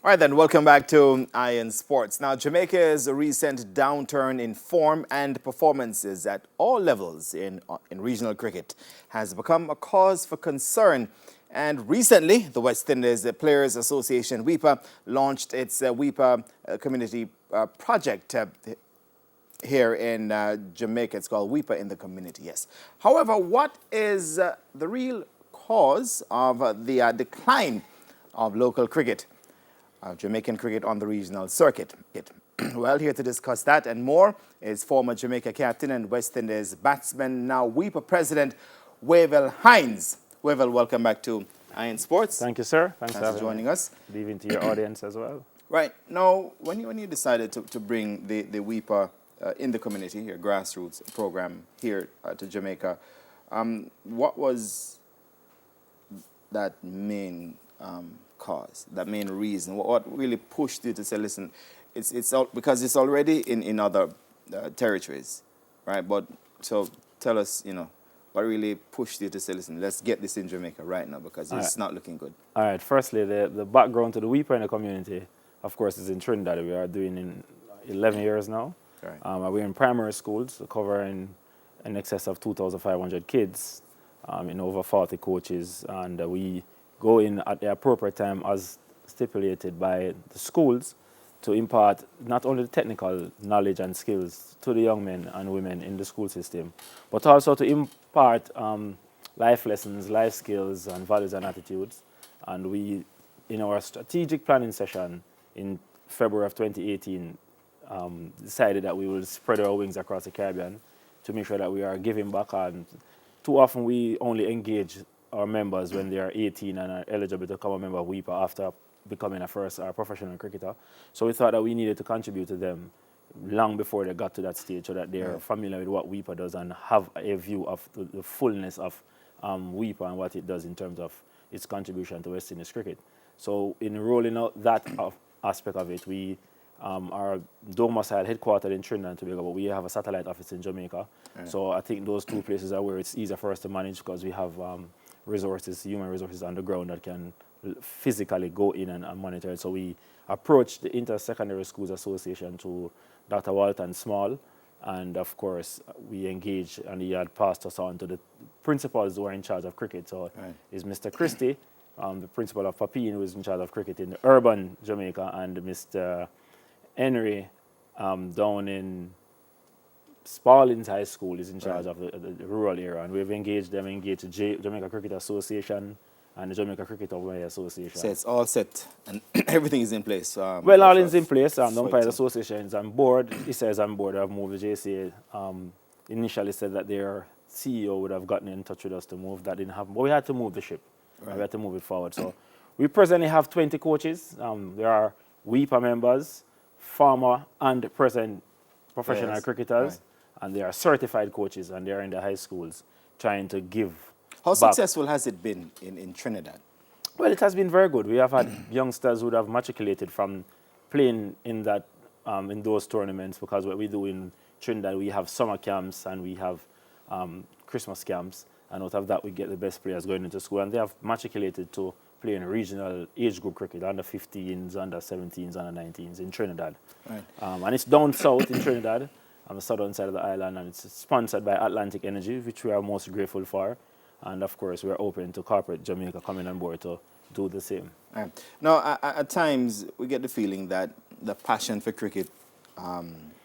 All right, then, welcome back to Iron Sports. Now, Jamaica's recent downturn in form and performances at all levels in regional cricket has become a cause for concern. And recently, the West Indies Players Association, WIPA, launched its WIPA Community Project here in Jamaica. It's called WIPA in the Community, yes. However, what is the real cause of the decline of local cricket? Jamaican cricket on the regional circuit. Well, here to discuss that and more is former Jamaica captain and West Indies batsman, now WIPA president, Wavell Hines. Wavell, welcome back to Iron Sports. Thank you, sir. Thanks for joining us. Good evening to your audience as well. Right. Now, when you decided to bring the WIPA in the community, your grassroots program here to Jamaica, what was that main cause, that main reason? What really pushed you to say, listen, it's all, because it's already in other territories, right? But so tell us, what really pushed you to say, listen, let's get this in Jamaica right now because it's not looking good. All right. Firstly, the background to the WIPA in the community, of course, is in Trinidad. We are doing in 11 years now. Right. We're in primary schools, covering in excess of 2,500 kids, in over 40 coaches, and we go in at the appropriate time as stipulated by the schools to impart not only the technical knowledge and skills to the young men and women in the school system, but also to impart life lessons, life skills, and values and attitudes. And we, in our strategic planning session in February of 2018, decided that we will spread our wings across the Caribbean to make sure that we are giving back. And too often we only engage our members when they are 18 and are eligible to become a member of WIPA after becoming a professional cricketer. So we thought that we needed to contribute to them long before they got to that stage so that they're familiar with what WIPA does and have a view of the fullness of WIPA and what it does in terms of its contribution to West Indies cricket. So in rolling out that aspect of it, we are domiciled headquartered in Trinidad and Tobago, but we have a satellite office in Jamaica. Right. So I think those two places are where it's easier for us to manage because we have resources, human resources on the ground that can physically go in and monitor it. So we approached the Inter-Secondary Schools Association to Dr. Walton Small, and of course we engaged, and he had passed us on to the principals who are in charge of cricket. So it's Mr. Christie, the principal of Papine, who is in charge of cricket in urban Jamaica, and Mr. Henry down in Spalding's High School is in charge of the rural area, and we've engaged the Jamaica Cricket Association and the Jamaica Cricket Association. So it's all set and everything is in place. Well, all is in place. The Umpires Association is on board. He says on board. I've moved. The JCA initially said that their CEO would have gotten in touch with us to move. That didn't happen, but we had to move the ship. Right. We had to move it forward. So we presently have 20 coaches. There are WIPA members, former and present professional cricketers. Right. And they are certified coaches, and they are in the high schools trying to give. How successful has it been in Trinidad? Well, it has been very good. We have had youngsters who have matriculated from playing in that in those tournaments, because what we do in Trinidad, we have summer camps and we have Christmas camps, and out of that we get the best players going into school, and they have matriculated to play in regional age group cricket, under 15s, under 17s, under 19s in Trinidad. Right. And it's down south in Trinidad, on the southern side of the island, and it's sponsored by Atlantic Energy, which we are most grateful for. And of course, we're open to corporate Jamaica coming on board to do the same. Right. Now, at times, we get the feeling that the passion for cricket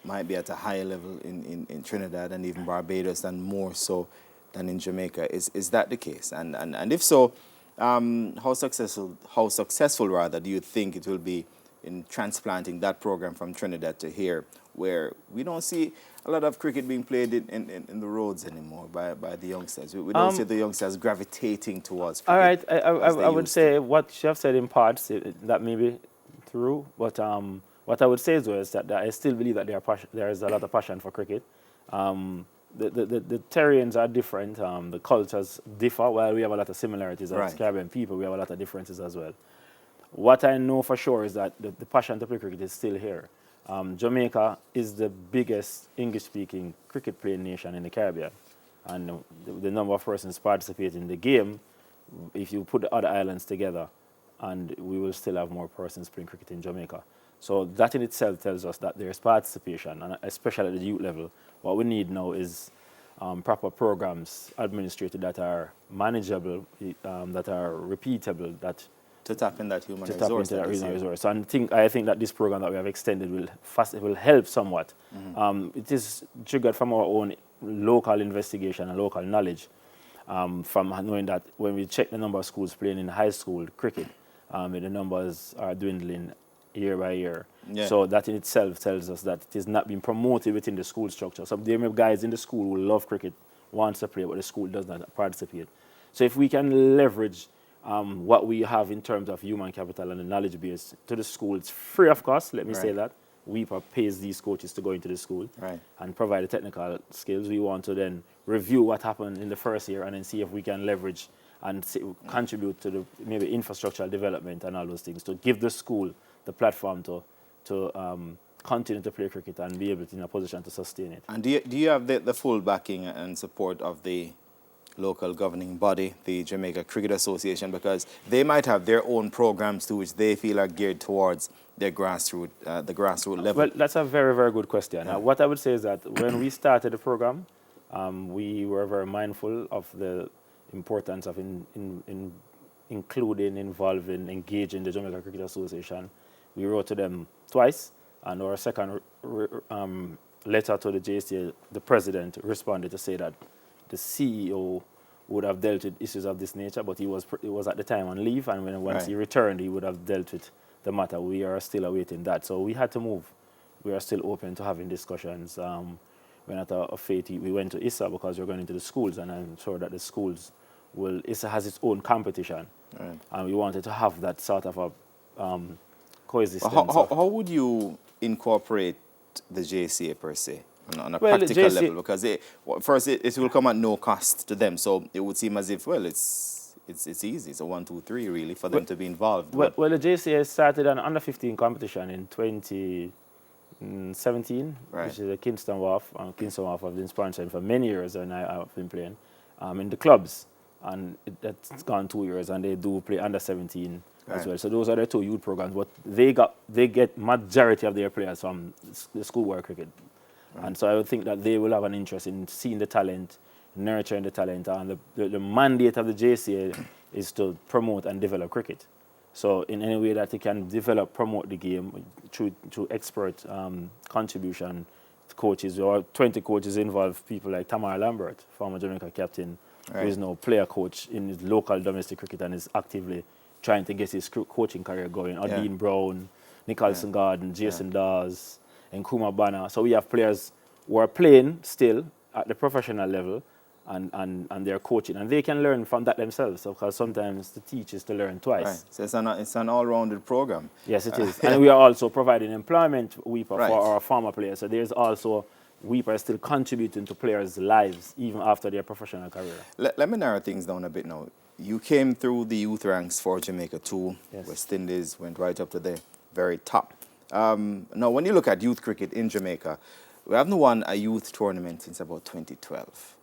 might be at a higher level in Trinidad and even Barbados, and more so than in Jamaica. Is that the case? And if so, how successful rather do you think it will be in transplanting that program from Trinidad to here, where we don't see a lot of cricket being played in the roads anymore by the youngsters? We don't see the youngsters gravitating towards cricket. All right, I would say what you have said in parts, that may be true, but what I would say is that I still believe that there is a lot of passion for cricket. The terrains are different, the cultures differ. While we have a lot of similarities as Caribbean people, we have a lot of differences as well. What I know for sure is that the passion to play cricket is still here. Jamaica is the biggest English-speaking cricket-playing nation in the Caribbean. And the number of persons participating in the game, if you put the other islands together, and we will still have more persons playing cricket in Jamaica. So that in itself tells us that there's participation, and especially at the youth level. What we need now is proper programs administrated that are manageable, that are repeatable, that to tap in that human to resource. tap into that human resource. And I think that this program that we have extended will help somewhat. It is triggered from our own local investigation and local knowledge, from knowing that when we check the number of schools playing in high school cricket, the numbers are dwindling year by year. Yeah. So that in itself tells us that it is not being promoted within the school structure. So there may be guys in the school who love cricket, wants to play, but the school does not participate. So if we can leverage what we have in terms of human capital and the knowledge base to the school, it's free of cost, let me say that. WEPA pays these coaches to go into the school and provide the technical skills. We want to then review what happened in the first year and then see if we can leverage and contribute to the maybe infrastructural development and all those things to give the school the platform to continue to play cricket and be able to in a position to sustain it. And do you have the full backing and support of the local governing body, the Jamaica Cricket Association, because they might have their own programs too, which they feel are geared towards their grassroots, the grassroots level? Well, that's a very, very good question. Now, what I would say is that when we started the program, we were very mindful of the importance of including, involving, engaging the Jamaica Cricket Association. We wrote to them twice, and our second letter to the JCA, the president responded to say that the CEO would have dealt with issues of this nature, but he was at the time on leave, and once he returned, he would have dealt with the matter. We are still awaiting that. So we had to move. We are still open to having discussions. When at a fate, we went to ISA because we're going into the schools, and I'm sure that the schools ISA has its own competition. And we wanted to have that sort of a coexistence. How would you incorporate the JCA per se on a practical level? Because first it will come at no cost to them, so it would seem as if, well, it's easy. It's a 1, 2, 3 really for them to be involved. Well, the JCA started an under-15 competition in 2017, which is a Kingston WAF. Kingston WAF have been sponsoring for many years, and I've been playing in the clubs. And that's gone 2 years, and they do play under-17 as well. So those are the two youth programs, but they get majority of their players from the schoolwork cricket. And so I would think that they will have an interest in seeing the talent, nurturing the talent, and the mandate of the JCA is to promote and develop cricket. So in any way that they can develop, promote the game through expert contribution, coaches, or 20 coaches involved, people like Tamara Lambert, former Jamaica captain, who is now player coach in his local domestic cricket and is actively trying to get his coaching career going. Dean Brown, Nicholson Garden, Jason Dawes, and Kuma Banner. So we have players who are playing still at the professional level and they're coaching. And they can learn from that themselves, because sometimes the teach is to learn twice. So it's an all-rounded program. Yes, it is. And we are also providing employment WEPA for our former players. So there's also WEPA is still contributing to players' lives even after their professional career. Let me narrow things down a bit now. You came through the youth ranks for Jamaica too. West Indies went right up to the very top. Now, when you look at youth cricket in Jamaica, we haven't won a youth tournament since about 2012.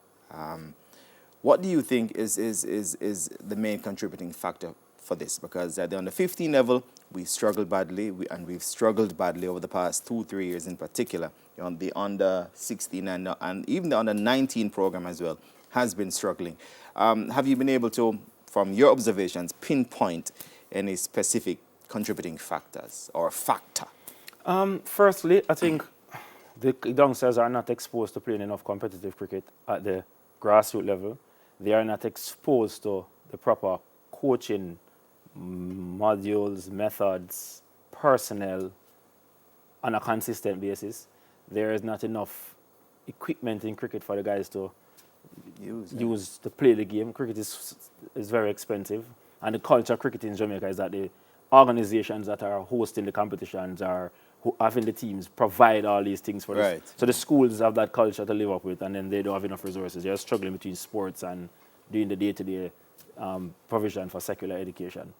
What do you think is the main contributing factor for this? Because at the under-15 level, we struggled badly, and we've struggled badly over the past 2-3 years in particular. On the under-16 and even the under-19 program as well has been struggling. Have you been able to, from your observations, pinpoint any specific contributing factors or factor? Firstly, I think the youngsters are not exposed to playing enough competitive cricket at the grassroots level. They are not exposed to the proper coaching modules, methods, personnel on a consistent basis. There is not enough equipment in cricket for the guys to use to play the game. Cricket is very expensive, and the culture of cricket in Jamaica is that the organizations that are hosting the competitions are having the teams provide all these things for us. So the schools have that culture to live up with, and then they don't have enough resources. They're struggling between sports and doing the day-to-day provision for secular education.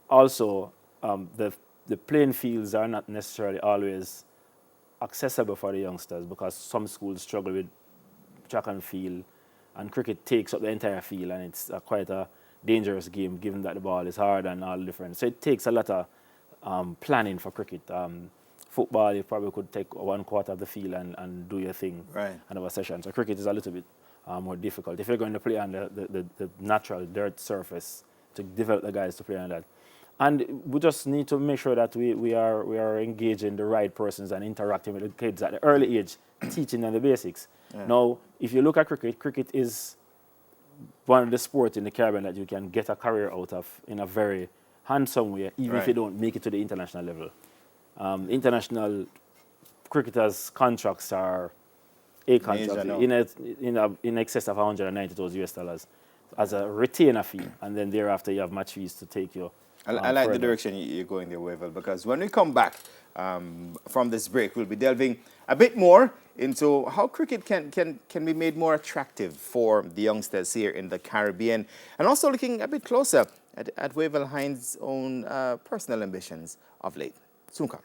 Also, the playing fields are not necessarily always accessible for the youngsters, because some schools struggle with track and field, and cricket takes up the entire field, and it's quite a dangerous game, given that the ball is hard and all different. So it takes a lot of planning for cricket. Football, you probably could take 1/4 of the field and do your thing and have a session. So cricket is a little bit more difficult. If you're going to play on the natural dirt surface, to develop the guys to play on that. And we just need to make sure that we are engaging the right persons and interacting with the kids at the early age, teaching them the basics. Yeah. Now, if you look at cricket, cricket is one of the sports in the Caribbean that you can get a career out of in a very handsome way, even if you don't make it to the international level. International cricketers' contracts are in excess of $190,000 as a retainer fee, and then thereafter you have match fees to take you. I like the direction you're going there, Wavell, because when we come back from this break, we'll be delving a bit more into how cricket can be made more attractive for the youngsters here in the Caribbean, and also looking a bit closer at Wavell Hines' own personal ambitions of late. Soon come.